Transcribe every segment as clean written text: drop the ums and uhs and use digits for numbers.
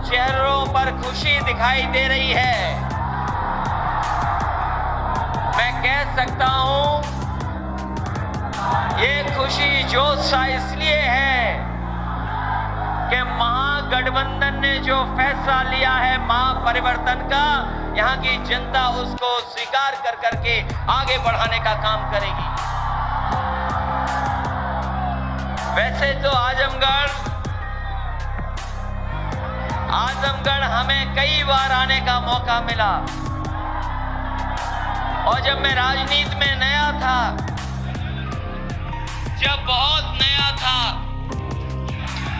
चेहरों पर खुशी दिखाई दे रही है। मैं कह सकता हूं ये खुशी जोश सा इसलिए है कि महागठबंधन ने जो फैसला लिया है महापरिवर्तन का, यहाँ की जनता उसको स्वीकार कर करके आगे बढ़ाने का काम करेगी। वैसे तो आजमगढ़ हमें कई बार आने का मौका मिला, और जब मैं राजनीति में नया था, जब बहुत नया था,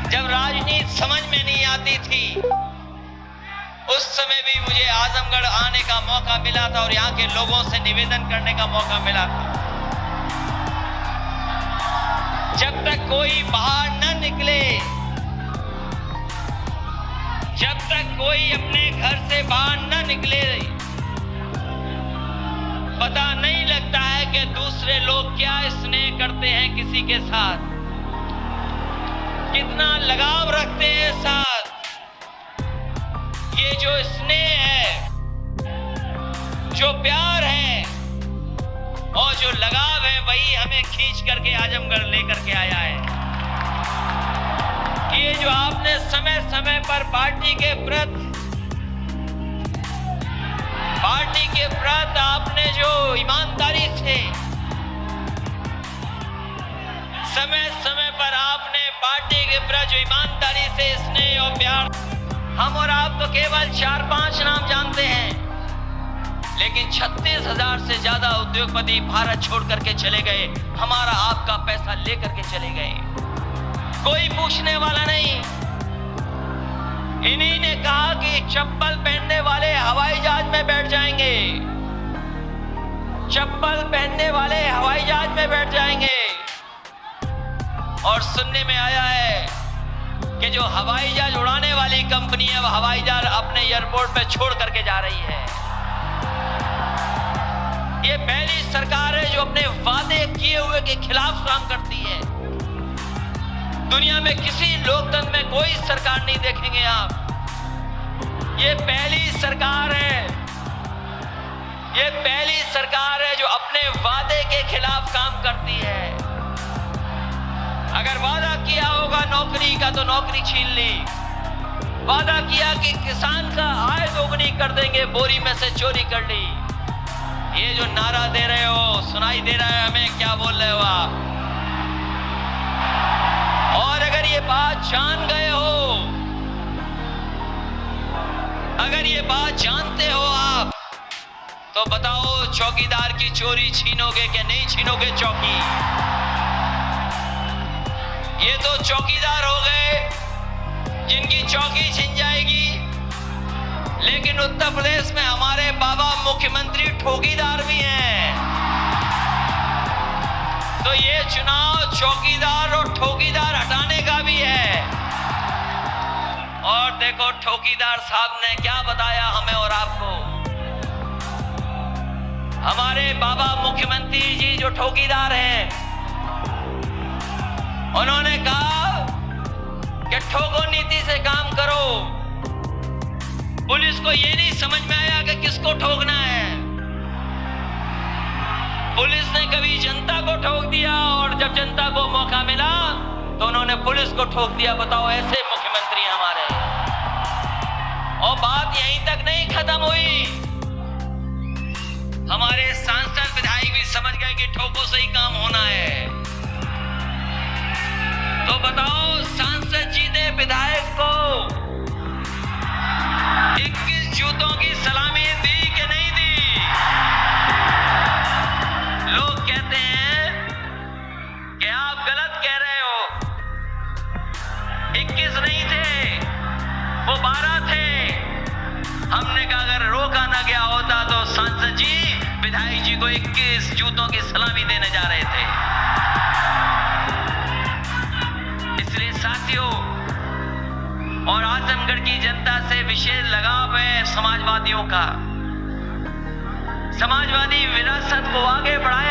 जब राजनीति समझ में नहीं आती थी, उस समय भी मुझे आजमगढ़ आने का मौका मिला था और यहाँ के लोगों से निवेदन करने का मौका मिला था। जब तक कोई बाहर न निकले, जब तक कोई अपने घर से बाहर न निकले, पता नहीं लगता है कि दूसरे लोग क्या स्नेह करते हैं किसी के साथ, कितना लगाव रखते हैं साथ। ये जो स्नेह है, जो प्यार है और जो लगाव है, वही हमें खींच करके आजमगढ़ लेकर के आया है। ये जो आपने समय समय पर पार्टी के प्रति आपने जो ईमानदारी से समय समय पर आपने पार्टी के प्रति जो ईमानदारी से स्नेह और प्यार, हम और आप तो केवल 4-5 नाम जानते हैं, लेकिन 36,000 से ज्यादा उद्योगपति भारत छोड़ करके चले गए, हमारा आपका पैसा लेकर के चले गए, कोई पूछने वाला नहीं। इन्हीं ने कहा कि चप्पल पहनने वाले हवाई जहाज में बैठ जाएंगे, चप्पल पहनने वाले हवाई जहाज में बैठ जाएंगे। और सुनने में आया है कि जो हवाई जहाज उड़ाने वाली कंपनी है, वो हवाई जहाज अपने एयरपोर्ट पे छोड़ करके जा रही है। ये पहली सरकार है जो अपने वादे किए हुए के खिलाफ काम करती है। दुनिया में किसी लोकतंत्र में कोई सरकार नहीं देखेंगे आप। ये पहली सरकार है, ये पहली सरकार है जो अपने वादे के खिलाफ काम करती है। अगर वादा किया होगा नौकरी का तो नौकरी छीन ली, वादा किया कि किसान का आय दोगुनी कर देंगे, बोरी में से चोरी कर ली। ये जो नारा दे रहे हो, सुनाई दे रहा है हमें, क्या बोल रहे हो आप? और अगर ये बात जान गए हो, अगर ये बात जानते हो आप, तो बताओ चौकीदार की चोरी छीनोगे कि नहीं छीनोगे चौकी? ये तो चौकीदार हो गए जिनकी चौकी छिन जाएगी, लेकिन उत्तर प्रदेश में हमारे बाबा मुख्यमंत्री ठोकीदार भी हैं। तो ये चुनाव चौकीदार और ठोकीदार हटाने का भी है। और देखो ठोकीदार साहब ने क्या बताया हमें और आपको। हमारे बाबा मुख्यमंत्री जी जो ठोकीदार हैं, उन्होंने कहा कि ठोको नीति से काम करो। पुलिस को ये नहीं समझ में आया कि किसको ठोकना है। पुलिस ने कभी जनता को ठोक दिया, और जब जनता को मौका मिला तो उन्होंने पुलिस को ठोक दिया। बताओ, ऐसे मुख्यमंत्री हमारे। और बात यहीं तक नहीं खत्म हुई, हमारे सांसद विधायक भी समझ गए कि ठोको से ही काम होना है। तो बताओ, सांसद जी ने विधायक को 21 जूतों की सलामी दी कि नहीं दी? लोग कहते हैं कि आप गलत कह रहे हो, 21 नहीं थे, वो 12 थे। हमने कहा अगर रोका ना गया होता तो सांसद जी विधायक जी को 21 जूतों की सलामी देने जा रहे थे। इसलिए साथियों, और आजमगढ़ की जनता से विशेष लगाव है समाजवादियों का। समाजवादी विरासत को आगे बढ़ाया